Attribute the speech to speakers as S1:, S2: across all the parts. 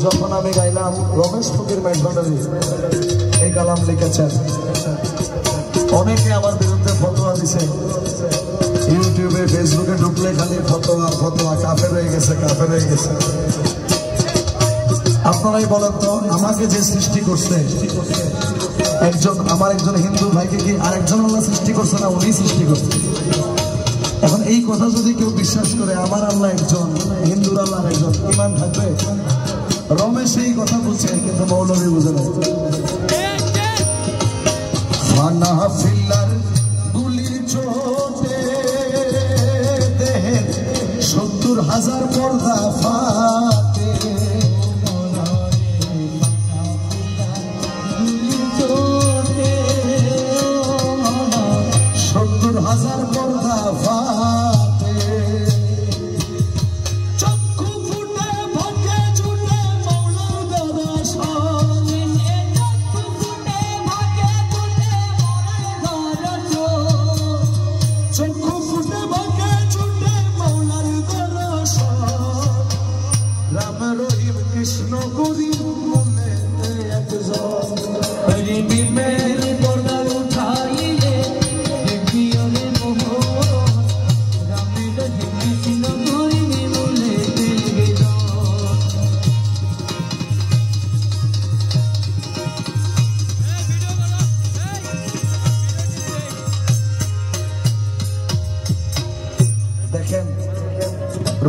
S1: যখন আমি গাইলাম রমেশ ফকির মেজবান্ডারি এই কালাম লিখেছেন, অনেকে আমার বিরুদ্ধে ফতোয়া দিছে। ইউটিউবে ফেসবুকে ঢুকলে খালি ফতোয়া ফতোয়া, কাফের হয়ে গেছে কাফের হয়ে গেছে। আপনারাই বলেন তো, আমাকে যে সৃষ্টি করছে একজন, আমার একজন হিন্দু ভাইকে কি আরেকজন আল্লাহ সৃষ্টি করছে না উনি সৃষ্টি করছে? এখন এই কথা যদি কেউ বিশ্বাস করে আমার আল্লাহ একজন, হিন্দুর আল্লাহ একজন, ইমান থাকবে? রমেশ এই কথা বলছে কিন্তু মৌলভী বুঝে না। গুলির চোটে দেহের ৭০,০০০ পর্দা ফাটে, ৭০,০০০ পর্দা ফাটে, চক্ষু ফুটে ভাগে ছুটে মৌলার দর্শন, চক্ষু ফুটে ভাগে ছুটে মৌলার দর্শন, রাম রহিম কৃষ্ণ করি মনে একজন, হরিমের পর্দা উঠাইলে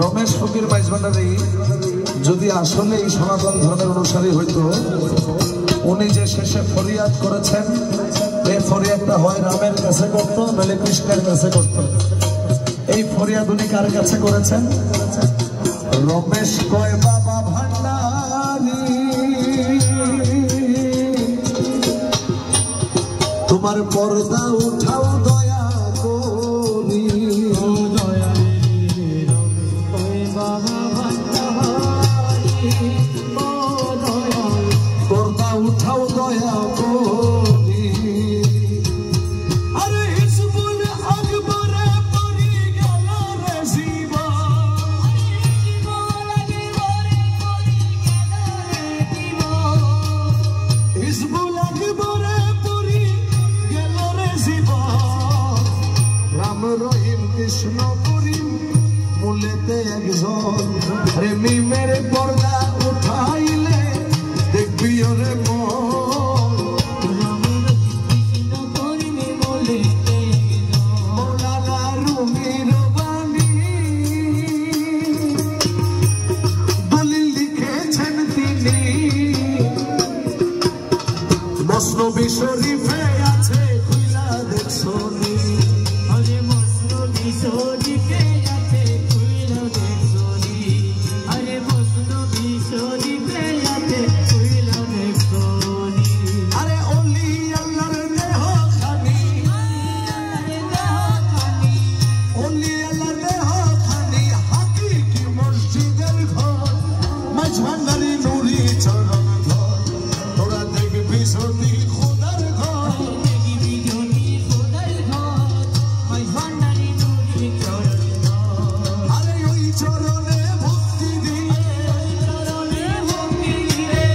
S1: রমেশ ফকির মেজবান্ডারি যদি আসলে এই সনাতন ধর্মের অনুসারী হইতো, উনি যে শেষে ফরিয়াদ করেছেন, এই ফরিয়াদটা হয় রামের কাছে করতো, নইলে কৃষ্ণের কাছে করতো। এই ফরিয়াদ উনি কার কাছে করেছেন? রমেশ কয় বাবা ভান্ডারি তোমার পর্দা উঠাও দয়া করি, পর্দা উঠাও দয়া করি। আরে হিজবুল আকবরে পড়ি গেল রে জীবন, হিজবুল আকবরে পড়ি গেল রে জীবন, রাম রহিম কৃষ্ণ করিম মূলেতে একজন, রে মিমের পর্দা উঠাইলে দেখবি ওরে মৌলানা রুমির বাণী দলিল লিখেছেন তিনি, মসনবী শরীফে আছে খুইলা দেখছনি, আরে মসনবী শরীফে আছে খুইলা দেখছনি, আরে মসনবী শরীফে আছে খুইলা দেখছনি, আরে ওলি আল্লাহর দেহ খানি, ওলি আল্লাহর দেহ খানি, হাকিকি মসজিদের ঘর, মেজবান্ডারি নুরি চরণ ঘর, তোরা দেখবি যদি খোদার ঘর, দেখবি যদি খোদার ঘর, মেজবান্ডারি নুরি চরণ ঘর, আরে ওই চরণে ভক্তি দিলে, ওই চরণে ভক্তি দিলে,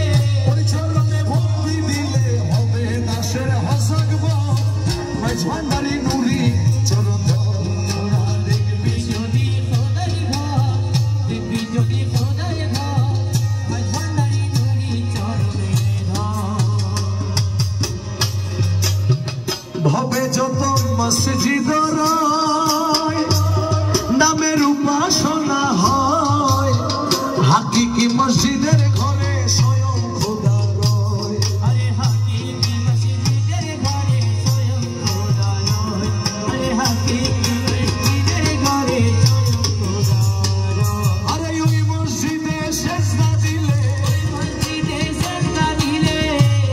S1: ওই চরণে ভক্তি দিলে হবে দাসের হসগব, মেজবান্ডারি নুরি চরণ ঘর, তোরা দেখবি যদি খোদার ঘর, দেখবি যদি খোদার ঘর, মেজবান্ডারি নুরি চরণে ঘর। ভবে যত মসজিদ রয়, নামের উপাসনা হয়, হাকিকি মসজিদের ঘরে স্বয়ং খোদা রয়, আরে হাকিকি মসজিদের ঘরে স্বয়ং খোদা রয়, আরে হাকিকি মসজিদের ঘরে স্বয়ং খোদা রয়, আরে ওই মসজিদে সেজদা দিলে, ওই মসজিদে সেজদা দিলে,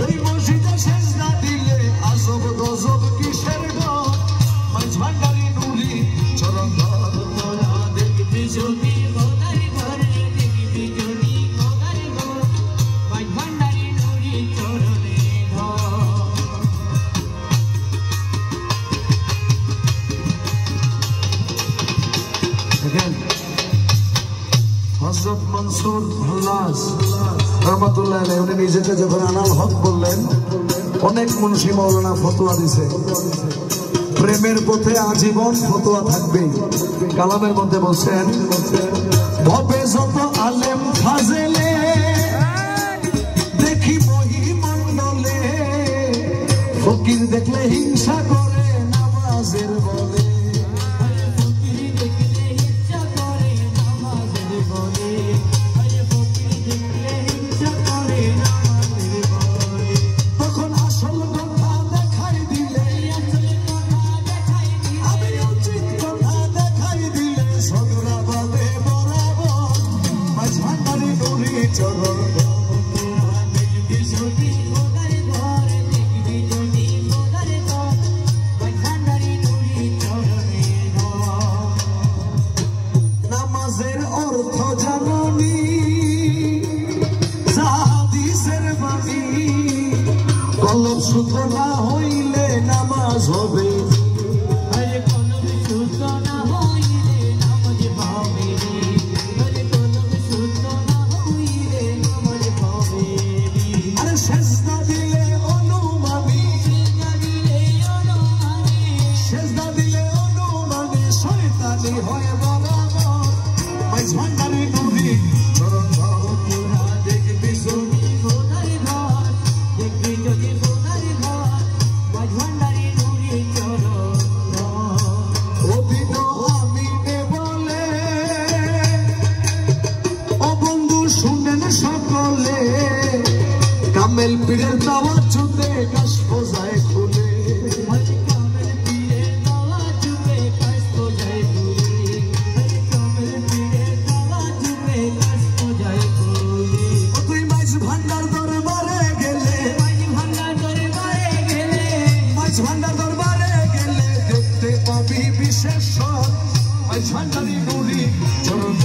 S1: ওই মসজিদে সেজদা দিলে আজব গজব কিসের ঘর, মেজবান্ডারি নুরি চরণ ঘর, তোরা দেখবি যদি খোদার ঘর, দেখবি যদি খোদার ঘর, হাল্লাস রহমাতুল্লাহ আলাইহি উনি নিজেকে যখন আনাল হক বললেন, অনেক মুন্সি মাওলানা ফতোয়া দিছে প্রেমের পথে আজীবন ফতোয়া থাকবে। কালামের মধ্যে বলছেন, ভবে যত আলেম ফাজেলে দেখি মহিমণ্ডলে, ফকির দেখলে হিংসা করে নামাজের বলে। তখন আসল কথা দেখাই দিলে, আমি উচিত কথা দেখাই দিলে, ঝগড়া বাঁধে বরাবর মাঝ ভান্ডারি নুরি চরণ। নামাজের অর্থ জাননি, হাদিসের বাণী, কলম সূত্র না হইলে নামাজ হবে। আরে সেজদা দিলে অনুমানী, সেজদা দিলে অনুমানী, শয়তানি হয় বরাবর মাঝ ভান্ডারি নুরি চরণ। দেখবি যদি সোনার ঘর, দেখবি যদি সোনার ঘর, মাঝ ভান্ডারি নুরি চরণ। অভিন আমিনে বলে, ও বন্ধু শুনেন সকলে, কামেল পীরের দাওয়াত ছুতে কাশফ যায় খুলে। তুই মাঝ ভান্ডার দরবারে গেলে, মাঝ ভান্ডার দরবারে গেলে দেখতে পাবি বিশেষ মাঝ ভান্ডারি নুরি চরণ।